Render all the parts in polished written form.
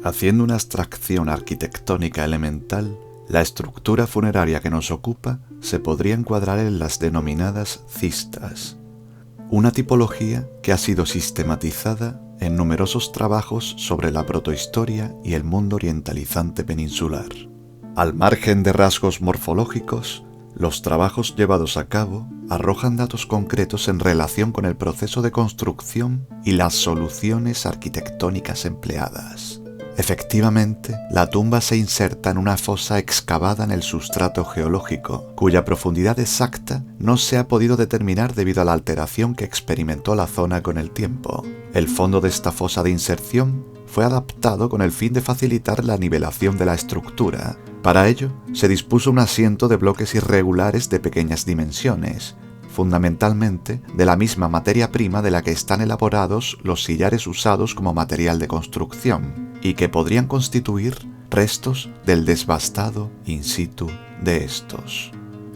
Haciendo una abstracción arquitectónica elemental, la estructura funeraria que nos ocupa se podría encuadrar en las denominadas cistas, una tipología que ha sido sistematizada en numerosos trabajos sobre la protohistoria y el mundo orientalizante peninsular. Al margen de rasgos morfológicos, los trabajos llevados a cabo arrojan datos concretos en relación con el proceso de construcción y las soluciones arquitectónicas empleadas. Efectivamente, la tumba se inserta en una fosa excavada en el sustrato geológico, cuya profundidad exacta no se ha podido determinar debido a la alteración que experimentó la zona con el tiempo. El fondo de esta fosa de inserción fue adaptado con el fin de facilitar la nivelación de la estructura. Para ello, se dispuso un asiento de bloques irregulares de pequeñas dimensiones, fundamentalmente de la misma materia prima de la que están elaborados los sillares usados como material de construcción, y que podrían constituir restos del desbastado in situ de estos.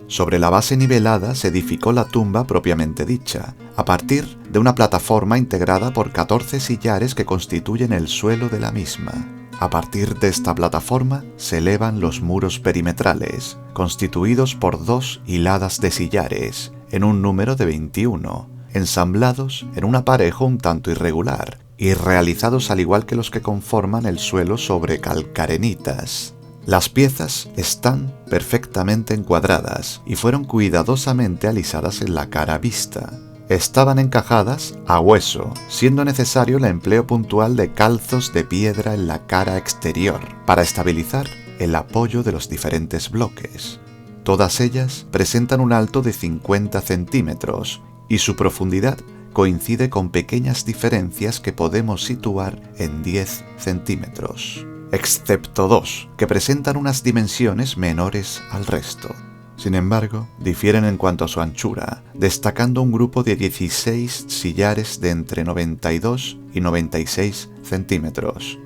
Sobre la base nivelada se edificó la tumba propiamente dicha, a partir de una plataforma integrada por 14 sillares que constituyen el suelo de la misma. A partir de esta plataforma se elevan los muros perimetrales, constituidos por 2 hiladas de sillares, en un número de 21, ensamblados en un aparejo un tanto irregular y realizados al igual que los que conforman el suelo sobre calcarenitas. Las piezas están perfectamente encuadradas y fueron cuidadosamente alisadas en la cara vista. Estaban encajadas a hueso, siendo necesario el empleo puntual de calzos de piedra en la cara exterior para estabilizar el apoyo de los diferentes bloques. Todas ellas presentan un alto de 50 centímetros y su profundidad coincide con pequeñas diferencias que podemos situar en 10 centímetros, excepto 2, que presentan unas dimensiones menores al resto. Sin embargo, difieren en cuanto a su anchura, destacando un grupo de 16 sillares de entre 92 y 96 centímetros.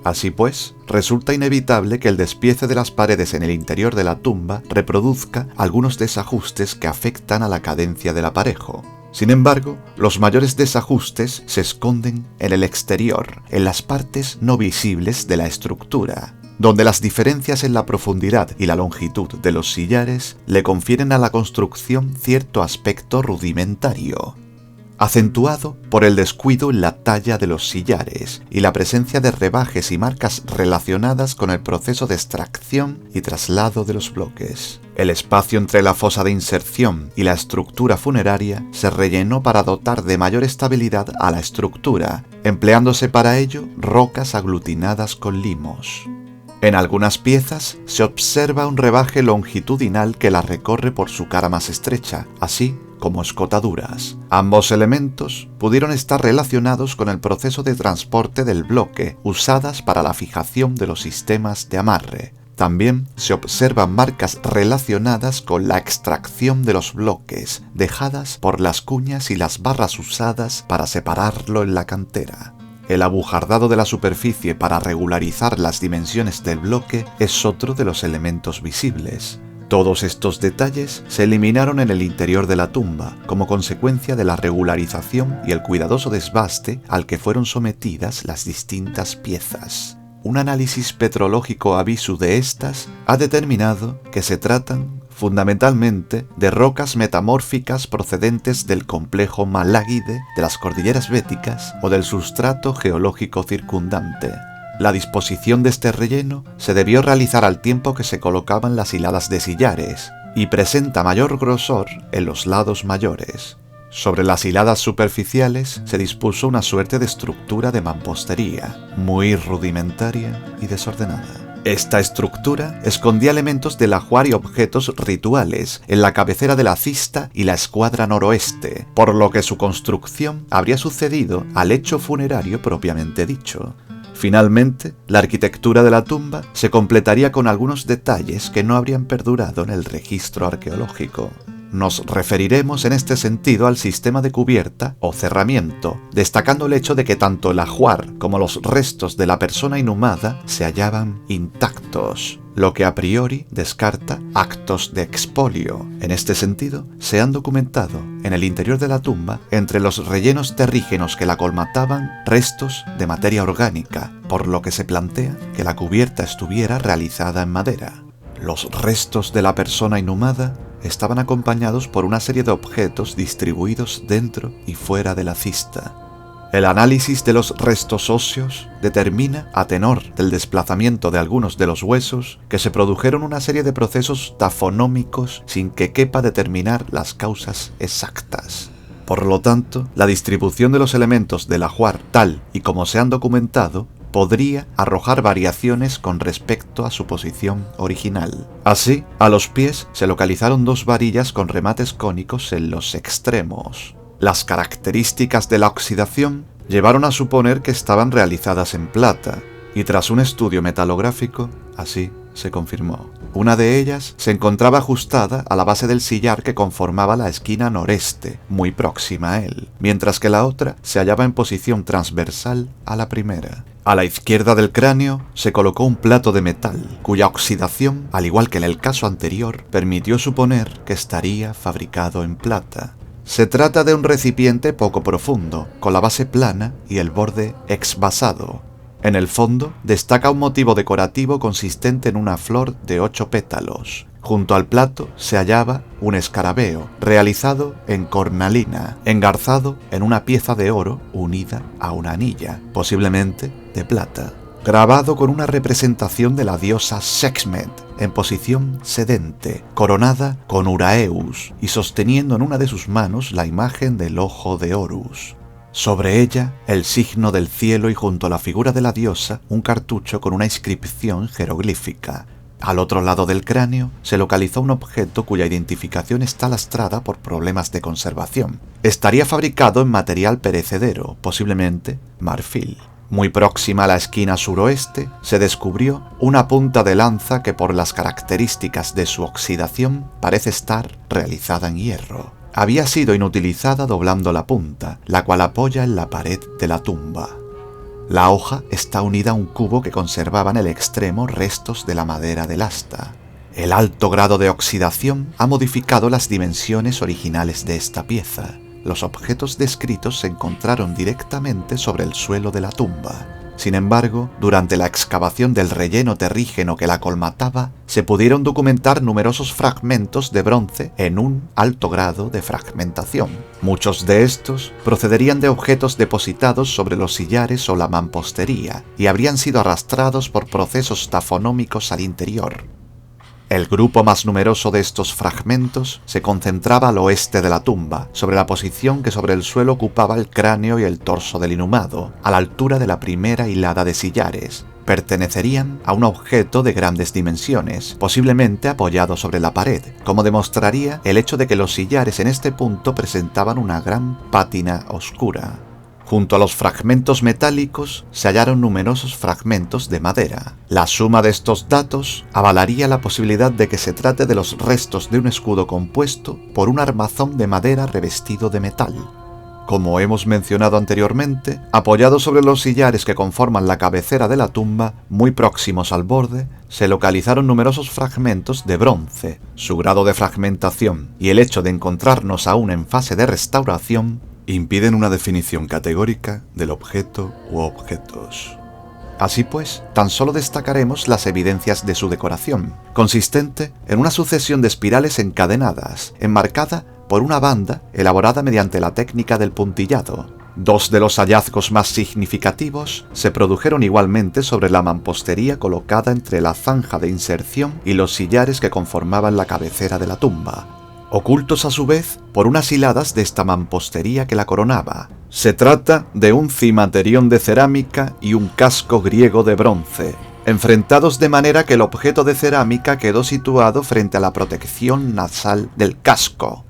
Así pues, resulta inevitable que el despiece de las paredes en el interior de la tumba reproduzca algunos desajustes que afectan a la cadencia del aparejo. Sin embargo, los mayores desajustes se esconden en el exterior, en las partes no visibles de la estructura, donde las diferencias en la profundidad y la longitud de los sillares le confieren a la construcción cierto aspecto rudimentario, acentuado por el descuido en la talla de los sillares y la presencia de rebajes y marcas relacionadas con el proceso de extracción y traslado de los bloques. El espacio entre la fosa de inserción y la estructura funeraria se rellenó para dotar de mayor estabilidad a la estructura, empleándose para ello rocas aglutinadas con limos. En algunas piezas se observa un rebaje longitudinal que la recorre por su cara más estrecha, así como escotaduras. Ambos elementos pudieron estar relacionados con el proceso de transporte del bloque, usadas para la fijación de los sistemas de amarre. También se observan marcas relacionadas con la extracción de los bloques, dejadas por las cuñas y las barras usadas para separarlo en la cantera. El abujardado de la superficie para regularizar las dimensiones del bloque es otro de los elementos visibles. Todos estos detalles se eliminaron en el interior de la tumba como consecuencia de la regularización y el cuidadoso desbaste al que fueron sometidas las distintas piezas. Un análisis petrológico a visu de estas ha determinado que se tratan fundamentalmente de rocas metamórficas procedentes del complejo Maláguide, de las cordilleras béticas o del sustrato geológico circundante. La disposición de este relleno se debió realizar al tiempo que se colocaban las hiladas de sillares y presenta mayor grosor en los lados mayores. Sobre las hiladas superficiales se dispuso una suerte de estructura de mampostería, muy rudimentaria y desordenada. Esta estructura escondía elementos del ajuar y objetos rituales en la cabecera de la cista y la escuadra noroeste, por lo que su construcción habría sucedido al hecho funerario propiamente dicho. Finalmente, la arquitectura de la tumba se completaría con algunos detalles que no habrían perdurado en el registro arqueológico. Nos referiremos en este sentido al sistema de cubierta o cerramiento, destacando el hecho de que tanto el ajuar como los restos de la persona inhumada se hallaban intactos. lo que a priori descarta actos de expolio. En este sentido, se han documentado en el interior de la tumba, entre los rellenos terrígenos que la colmataban, restos de materia orgánica, por lo que se plantea que la cubierta estuviera realizada en madera. Los restos de la persona inhumada estaban acompañados por una serie de objetos distribuidos dentro y fuera de la cista. El análisis de los restos óseos determina, a tenor del desplazamiento de algunos de los huesos, que se produjeron una serie de procesos tafonómicos sin que quepa determinar las causas exactas. Por lo tanto, la distribución de los elementos del ajuar, tal y como se han documentado, podría arrojar variaciones con respecto a su posición original. Así, a los pies se localizaron 2 varillas con remates cónicos en los extremos. Las características de la oxidación llevaron a suponer que estaban realizadas en plata, y tras un estudio metalográfico, así se confirmó. Una de ellas se encontraba ajustada a la base del sillar que conformaba la esquina noreste, muy próxima a él, mientras que la otra se hallaba en posición transversal a la primera. A la izquierda del cráneo se colocó un plato de metal, cuya oxidación, al igual que en el caso anterior, permitió suponer que estaría fabricado en plata. Se trata de un recipiente poco profundo, con la base plana y el borde exvasado. En el fondo destaca un motivo decorativo consistente en una flor de 8 pétalos. Junto al plato se hallaba un escarabeo, realizado en cornalina, engarzado en una pieza de oro unida a una anilla, posiblemente de plata, grabado con una representación de la diosa Sekhmet, en posición sedente, coronada con Uraeus y sosteniendo en una de sus manos la imagen del ojo de Horus. Sobre ella, el signo del cielo y junto a la figura de la diosa, un cartucho con una inscripción jeroglífica. Al otro lado del cráneo se localizó un objeto cuya identificación está lastrada por problemas de conservación. Estaría fabricado en material perecedero, posiblemente marfil. Muy próxima a la esquina suroeste se descubrió una punta de lanza que por las características de su oxidación parece estar realizada en hierro. Había sido inutilizada doblando la punta, la cual apoya en la pared de la tumba. La hoja está unida a un cubo que conservaba en el extremo restos de la madera del asta. El alto grado de oxidación ha modificado las dimensiones originales de esta pieza. Los objetos descritos se encontraron directamente sobre el suelo de la tumba. Sin embargo, durante la excavación del relleno terrígeno que la colmataba, se pudieron documentar numerosos fragmentos de bronce en un alto grado de fragmentación. Muchos de estos procederían de objetos depositados sobre los sillares o la mampostería y habrían sido arrastrados por procesos tafonómicos al interior. El grupo más numeroso de estos fragmentos se concentraba al oeste de la tumba, sobre la posición que sobre el suelo ocupaba el cráneo y el torso del inhumado, a la altura de la primera hilada de sillares. Pertenecerían a un objeto de grandes dimensiones, posiblemente apoyado sobre la pared, como demostraría el hecho de que los sillares en este punto presentaban una gran pátina oscura. Junto a los fragmentos metálicos se hallaron numerosos fragmentos de madera. La suma de estos datos avalaría la posibilidad de que se trate de los restos de un escudo compuesto por un armazón de madera revestido de metal. Como hemos mencionado anteriormente, apoyado sobre los sillares que conforman la cabecera de la tumba, muy próximos al borde, se localizaron numerosos fragmentos de bronce. Su grado de fragmentación y el hecho de encontrarnos aún en fase de restauración impiden una definición categórica del objeto u objetos. Así pues, tan solo destacaremos las evidencias de su decoración, consistente en una sucesión de espirales encadenadas, enmarcada por una banda elaborada mediante la técnica del puntillado. 2 de los hallazgos más significativos se produjeron igualmente sobre la mampostería colocada entre la zanja de inserción y los sillares que conformaban la cabecera de la tumba, ocultos a su vez por unas hiladas de esta mampostería que la coronaba. Se trata de un cimaterión de cerámica y un casco griego de bronce, enfrentados de manera que el objeto de cerámica quedó situado frente a la protección nasal del casco.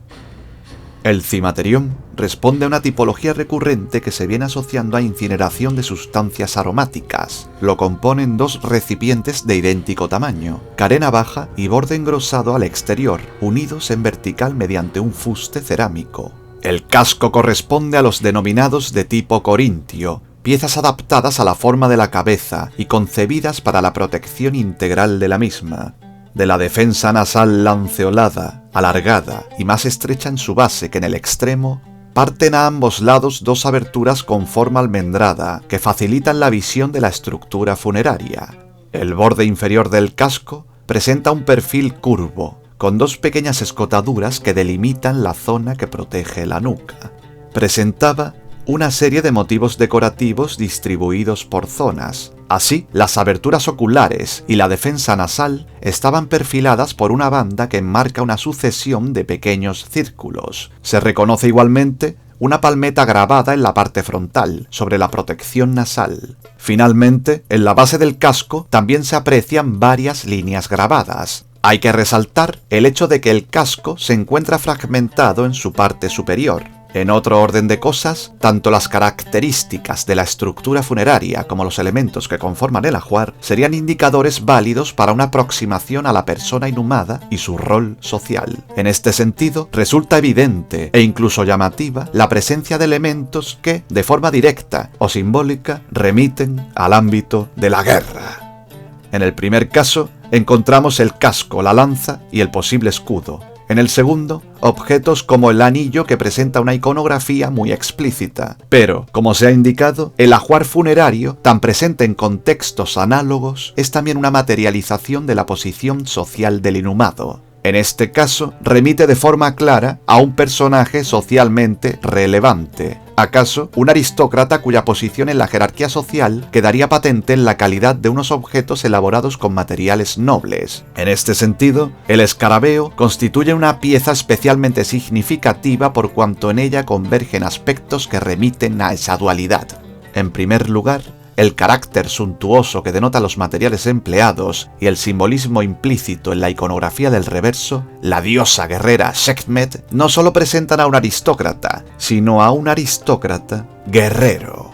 El cimaterión responde a una tipología recurrente que se viene asociando a incineración de sustancias aromáticas. Lo componen 2 recipientes de idéntico tamaño, carena baja y borde engrosado al exterior, unidos en vertical mediante un fuste cerámico. El casco corresponde a los denominados de tipo corintio, piezas adaptadas a la forma de la cabeza y concebidas para la protección integral de la misma. De la defensa nasal lanceolada, alargada y más estrecha en su base que en el extremo, parten a ambos lados dos aberturas con forma almendrada que facilitan la visión de la estructura funeraria. El borde inferior del casco presenta un perfil curvo, con dos pequeñas escotaduras que delimitan la zona que protege la nuca. Presentaba una serie de motivos decorativos distribuidos por zonas. Así, las aberturas oculares y la defensa nasal estaban perfiladas por una banda que enmarca una sucesión de pequeños círculos. Se reconoce igualmente una palmeta grabada en la parte frontal, sobre la protección nasal. Finalmente, en la base del casco también se aprecian varias líneas grabadas. Hay que resaltar el hecho de que el casco se encuentra fragmentado en su parte superior. En otro orden de cosas, tanto las características de la estructura funeraria como los elementos que conforman el ajuar serían indicadores válidos para una aproximación a la persona inhumada y su rol social. En este sentido, resulta evidente e incluso llamativa la presencia de elementos que, de forma directa o simbólica, remiten al ámbito de la guerra. En el primer caso, encontramos el casco, la lanza y el posible escudo. En el segundo, objetos como el anillo que presenta una iconografía muy explícita. Pero, como se ha indicado, el ajuar funerario, tan presente en contextos análogos, es también una materialización de la posición social del inhumado. En este caso, remite de forma clara a un personaje socialmente relevante. ¿Acaso un aristócrata cuya posición en la jerarquía social quedaría patente en la calidad de unos objetos elaborados con materiales nobles? En este sentido, el escarabeo constituye una pieza especialmente significativa por cuanto en ella convergen aspectos que remiten a esa dualidad. En primer lugar, el carácter suntuoso que denota los materiales empleados y el simbolismo implícito en la iconografía del reverso, la diosa guerrera Sekhmet, no solo presentan a un aristócrata, sino a un aristócrata guerrero.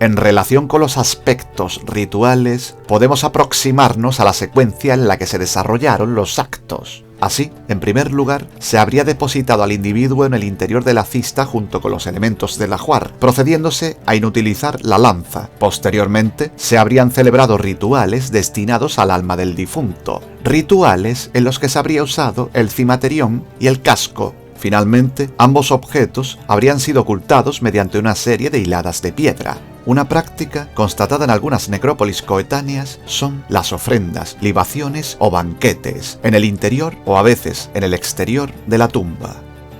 En relación con los aspectos rituales, podemos aproximarnos a la secuencia en la que se desarrollaron los actos. Así, en primer lugar, se habría depositado al individuo en el interior de la cista junto con los elementos del ajuar, procediéndose a inutilizar la lanza. Posteriormente, se habrían celebrado rituales destinados al alma del difunto, rituales en los que se habría usado el cimaterión y el casco. Finalmente, ambos objetos habrían sido ocultados mediante una serie de hiladas de piedra. Una práctica constatada en algunas necrópolis coetáneas son las ofrendas, libaciones o banquetes, en el interior o a veces en el exterior de la tumba.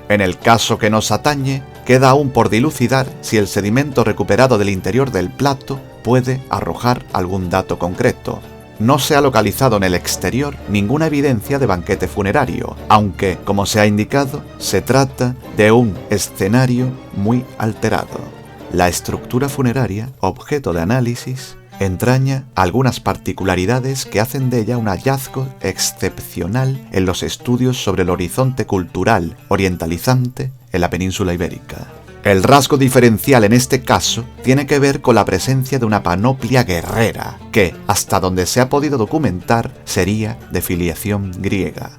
En el caso que nos atañe, queda aún por dilucidar si el sedimento recuperado del interior del plato puede arrojar algún dato concreto. No se ha localizado en el exterior ninguna evidencia de banquete funerario, aunque, como se ha indicado, se trata de un escenario muy alterado. La estructura funeraria, objeto de análisis, entraña algunas particularidades que hacen de ella un hallazgo excepcional en los estudios sobre el horizonte cultural orientalizante en la península ibérica. El rasgo diferencial en este caso tiene que ver con la presencia de una panoplia guerrera, que, hasta donde se ha podido documentar, sería de filiación griega.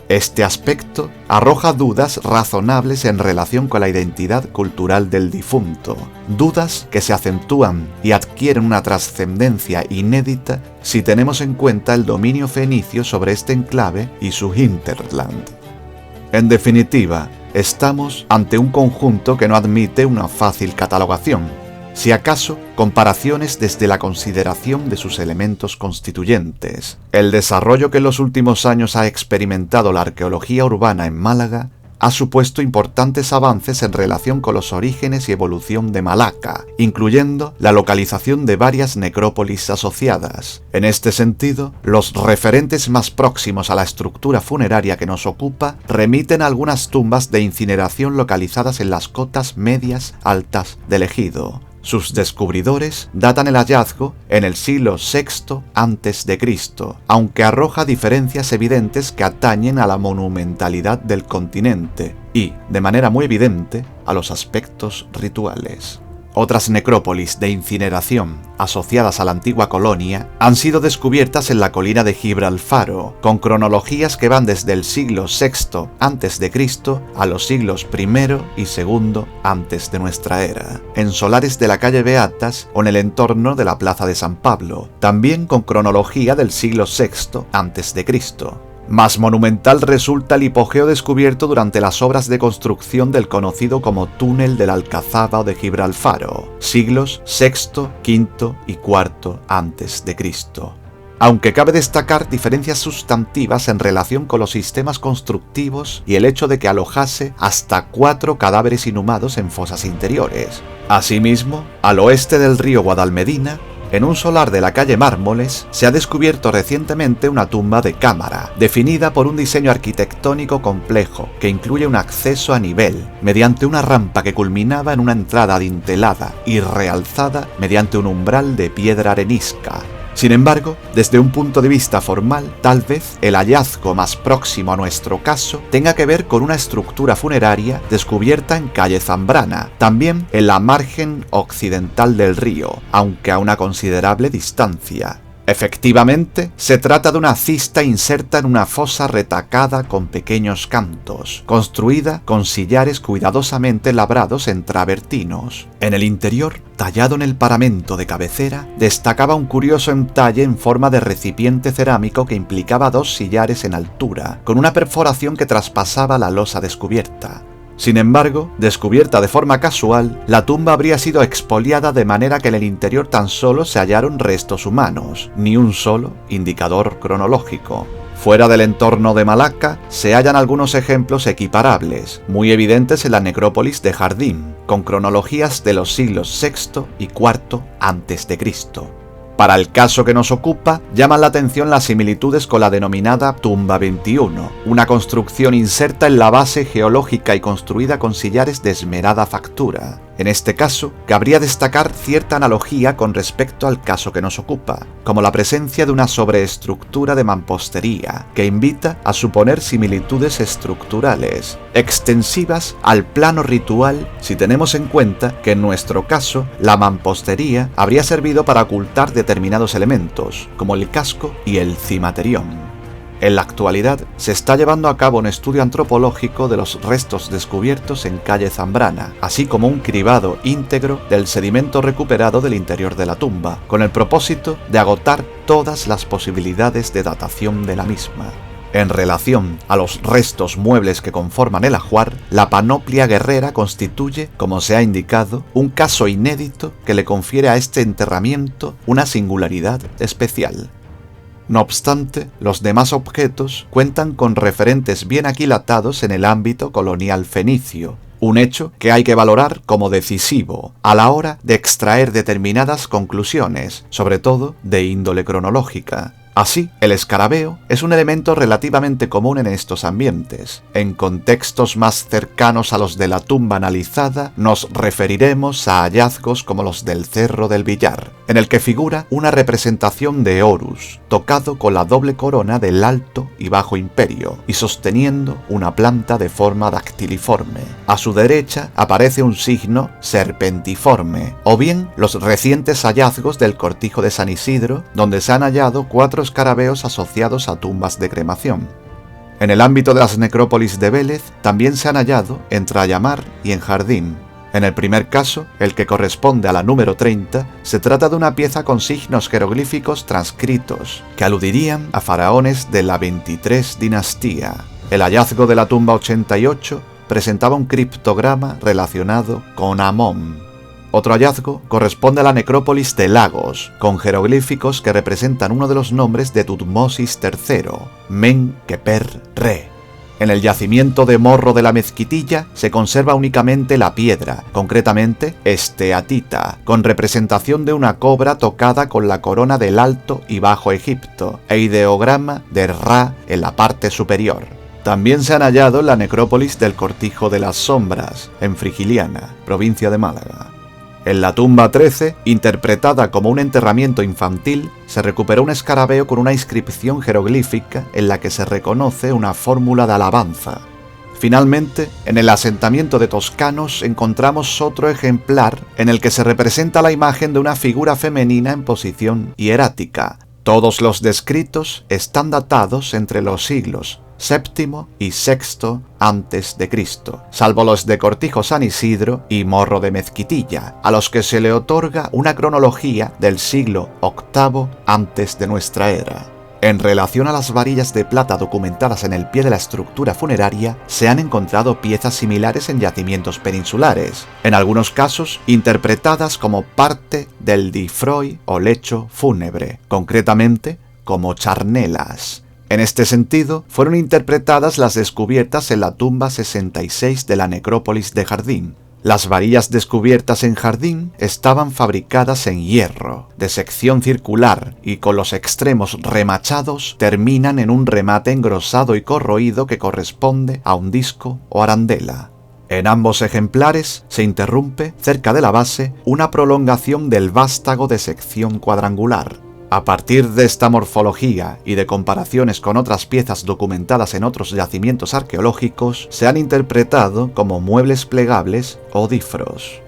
Este aspecto arroja dudas razonables en relación con la identidad cultural del difunto, dudas que se acentúan y adquieren una trascendencia inédita si tenemos en cuenta el dominio fenicio sobre este enclave y su hinterland. En definitiva, estamos ante un conjunto que no admite una fácil catalogación, si acaso comparaciones desde la consideración de sus elementos constituyentes. El desarrollo que en los últimos años ha experimentado la arqueología urbana en Málaga ha supuesto importantes avances en relación con los orígenes y evolución de Malaca, incluyendo la localización de varias necrópolis asociadas. En este sentido, los referentes más próximos a la estructura funeraria que nos ocupa remiten a algunas tumbas de incineración localizadas en las cotas medias altas del ejido. Sus descubridores datan el hallazgo en el siglo VI a.C., aunque arroja diferencias evidentes que atañen a la monumentalidad del continente y, de manera muy evidente, a los aspectos rituales. Otras necrópolis de incineración asociadas a la antigua colonia han sido descubiertas en la colina de Gibralfaro, con cronologías que van desde el siglo VI a.C. a los siglos I y II antes de nuestra era, en solares de la calle Beatas o en el entorno de la plaza de San Pablo, también con cronología del siglo VI a.C. Más monumental resulta el hipogeo descubierto durante las obras de construcción del conocido como Túnel de la Alcazaba o de Gibralfaro, siglos VI, V y IV a.C. Aunque cabe destacar diferencias sustantivas en relación con los sistemas constructivos y el hecho de que alojase hasta 4 cadáveres inhumados en fosas interiores. Asimismo, al oeste del río Guadalmedina, en un solar de la calle Mármoles, se ha descubierto recientemente una tumba de cámara, definida por un diseño arquitectónico complejo que incluye un acceso a nivel, mediante una rampa que culminaba en una entrada adintelada y realzada mediante un umbral de piedra arenisca. Sin embargo, desde un punto de vista formal, tal vez el hallazgo más próximo a nuestro caso tenga que ver con una estructura funeraria descubierta en calle Zambrana, también en la margen occidental del río, aunque a una considerable distancia. Efectivamente, se trata de una cista inserta en una fosa retacada con pequeños cantos, construida con sillares cuidadosamente labrados en travertinos. En el interior, tallado en el paramento de cabecera, destacaba un curioso entalle en forma de recipiente cerámico que implicaba 2 sillares en altura, con una perforación que traspasaba la losa descubierta. Sin embargo, descubierta de forma casual, la tumba habría sido expoliada de manera que en el interior tan solo se hallaron restos humanos, ni un solo indicador cronológico. Fuera del entorno de Malaca se hallan algunos ejemplos equiparables, muy evidentes en la necrópolis de Jardín, con cronologías de los siglos VI y IV a.C. Para el caso que nos ocupa, llaman la atención las similitudes con la denominada Tumba 21, una construcción inserta en la base geológica y construida con sillares de esmerada factura. En este caso, cabría destacar cierta analogía con respecto al caso que nos ocupa, como la presencia de una sobreestructura de mampostería, que invita a suponer similitudes estructurales, extensivas al plano ritual si tenemos en cuenta que en nuestro caso la mampostería habría servido para ocultar determinados elementos, como el casco y el cimaterión. En la actualidad se está llevando a cabo un estudio antropológico de los restos descubiertos en calle Zambrana, así como un cribado íntegro del sedimento recuperado del interior de la tumba, con el propósito de agotar todas las posibilidades de datación de la misma. En relación a los restos muebles que conforman el ajuar, la panoplia guerrera constituye, como se ha indicado, un caso inédito que le confiere a este enterramiento una singularidad especial. No obstante, los demás objetos cuentan con referentes bien aquilatados en el ámbito colonial fenicio, un hecho que hay que valorar como decisivo a la hora de extraer determinadas conclusiones, sobre todo de índole cronológica. Así, el escarabeo es un elemento relativamente común en estos ambientes. En contextos más cercanos a los de la tumba analizada, nos referiremos a hallazgos como los del Cerro del Villar, en el que figura una representación de Horus, tocado con la doble corona del Alto y Bajo Imperio, y sosteniendo una planta de forma dactiliforme. A su derecha aparece un signo serpentiforme, o bien los recientes hallazgos del Cortijo de San Isidro, donde se han hallado 4 escarabeos asociados a tumbas de cremación. En el ámbito de las necrópolis de Vélez también se han hallado en Trallamar y en Jardín. En el primer caso, el que corresponde a la número 30, se trata de una pieza con signos jeroglíficos transcritos, que aludirían a faraones de la 23 dinastía. El hallazgo de la tumba 88 presentaba un criptograma relacionado con Amón. Otro hallazgo corresponde a la necrópolis de Lagos, con jeroglíficos que representan uno de los nombres de Tutmosis III, Men-Keper-Re. En el yacimiento de Morro de la Mezquitilla se conserva únicamente la piedra, concretamente esteatita, con representación de una cobra tocada con la corona del Alto y Bajo Egipto, e ideograma de Ra en la parte superior. También se han hallado en la necrópolis del Cortijo de las Sombras, en Frigiliana, provincia de Málaga. En la tumba 13, interpretada como un enterramiento infantil, se recuperó un escarabeo con una inscripción jeroglífica en la que se reconoce una fórmula de alabanza. Finalmente, en el asentamiento de toscanos encontramos otro ejemplar en el que se representa la imagen de una figura femenina en posición hierática. Todos los descritos están datados entre los siglos VII y VI a.C., salvo los de Cortijo San Isidro y Morro de Mezquitilla, a los que se le otorga una cronología del siglo VIII antes de nuestra era. En relación a las varillas de plata documentadas en el pie de la estructura funeraria, se han encontrado piezas similares en yacimientos peninsulares, en algunos casos interpretadas como parte del difroi o lecho fúnebre, concretamente como charnelas. En este sentido, fueron interpretadas las descubiertas en la tumba 66 de la necrópolis de Jardín. Las varillas descubiertas en Jardín estaban fabricadas en hierro, de sección circular, y con los extremos remachados terminan en un remate engrosado y corroído que corresponde a un disco o arandela. En ambos ejemplares se interrumpe, cerca de la base, una prolongación del vástago de sección cuadrangular. A partir de esta morfología y de comparaciones con otras piezas documentadas en otros yacimientos arqueológicos, se han interpretado como muebles plegables o difros.